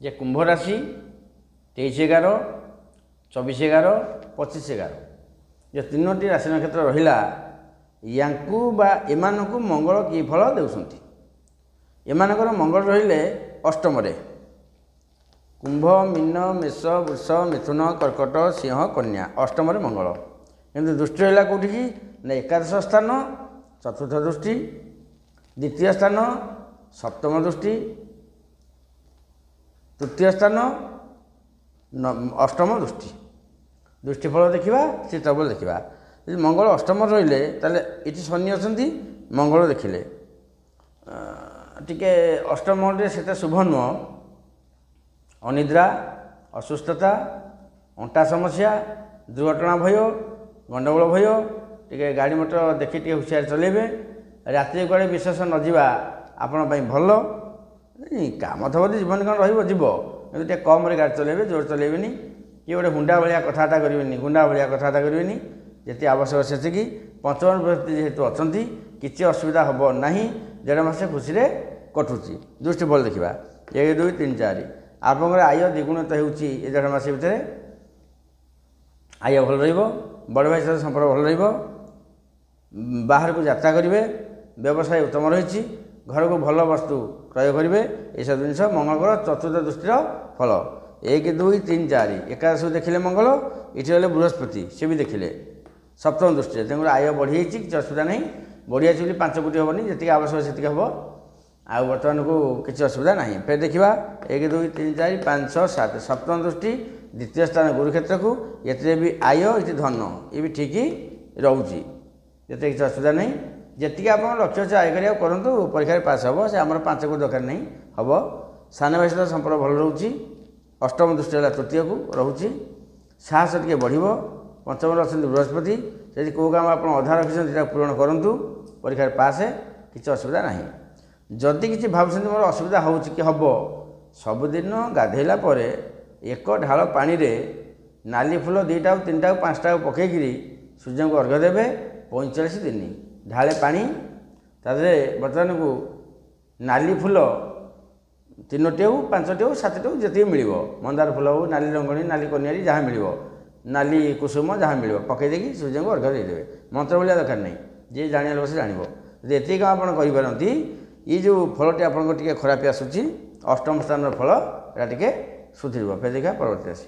जे कुंभ राशि 23/11, 24/11, 25/11 जो तीनोटी राशि नक्षत्र रहिला यांकु बा एमानकु मंगल कि फल देउसंती। एमानकर मंगल रहिले अष्टम रे कुंभ, मीन, मेष, वृष, मिथुन, कर्कट, सिंह, कन्या अष्टम रे मंगल। किंतु दृष्टि रहिला कोठी की ना एकादश स्थान चतुर्थ दृष्टि, द्वितीय स्थान सप्तम दृष्टि, तृतीय स्थान अष्टम दृष्टि। दृष्टिफल देखा चित्रफल देखा यदि मंगल अष्टम रहिले ताले इति शनि अछंती मंगल देखिले टिके अष्टम से शुभ नुह। अनिद्रा, असुस्थता, अंटा समस्या, दुर्घटना भय, गंडगोल भय, टिके गाड़ी मोटर देखि टिके हुशियार चलेबे। राति कुआडे विशेष न जावा आपण पई भल। काम थब जीवन कौन रजीव टे कम गाड़ी चलेबे, जोर चलेबेनी कि गोटे हुंडा भाया कथबार्ता करेंगे, गुंडा भाया कथबार्ता करेंगे। जी आवश्यक से पंचम व्यक्ति जेहेतु अच्छा किसी असुविधा हम ना, 1.5 मास खुशी कटुची। दृष्टिफल देखा 1, 2, 3, 4 आपंकर आय द्विगुणित हो 1.5 मास भितर आय भल रहा। बड़ भाई सहित संपर्क भल रहा। बाहर को यात्रा करेंगे, व्यवसाय उत्तम रही। घर को भल वस्तु क्रय करेंगे। ये सब जिन मंगल चतुर्थ दृष्टिर फल 1, 2, 3, 4 एकादश देखिले मंगल। ये रहे बृहस्पति सी भी देखिले सप्तम दृष्टि। तेणु आय बढ़ी किसी असुविधा नहीं। बढ़िया चुली 5 कोटी हेनी, जी आवश्यक से हम आ बर्तमान को किसी असुविधा ना। फिर देखा 1, 2, 3, 4, 5, 6, 7 सप्तम दृष्टि द्वितीय स्थान गुरुक्षेत्र को। ये भी आय ये धन ये भी ठीक रोचे, जिते किसी असुविधा नहीं। जी आप लक्ष्य अच्छे आय करा करूँ परीक्षा पास हम से आम 5 कोटी दरकार नहीं हम। सान भाई सहित संपर्क भल रोचे। अष्टम दृष्टि है तृतीय को रोचे। साहस टे बढ़। पंचम अच्छा बृहस्पति से कौ काम आप अधा रखी पूरण करूँ परीक्षा पास किसी असुविधा ना। जदि किसी भाव मोर असुविधा हो कि हम सबुदिन गाधेला एक ढाल पानी रे नाली फूल 2टा 3टा 5टा पकईकि सूर्य को अर्घ्य देवे 45 दिन ढाले पानी तादे बर्तमान को नाली फूल 3टी हो 5टी हो 7टी हो जी मिल मंदार फूल हो नाली रंगणी नाली कनियारी जहाँ मिल नाली कुसुम जहाँ मिल पकई देकी सूर्य को अर्घ्य देदेवे। मंत्र बोलिया दरकार नहीं, जी जाना लोग से जान। ये काम आप करेंगे ये जो फलटी आपको टे खराब आसूँ अष्टम स्थान फल यहाँ टे सुधर। फिर देखा परवर्ती राशि।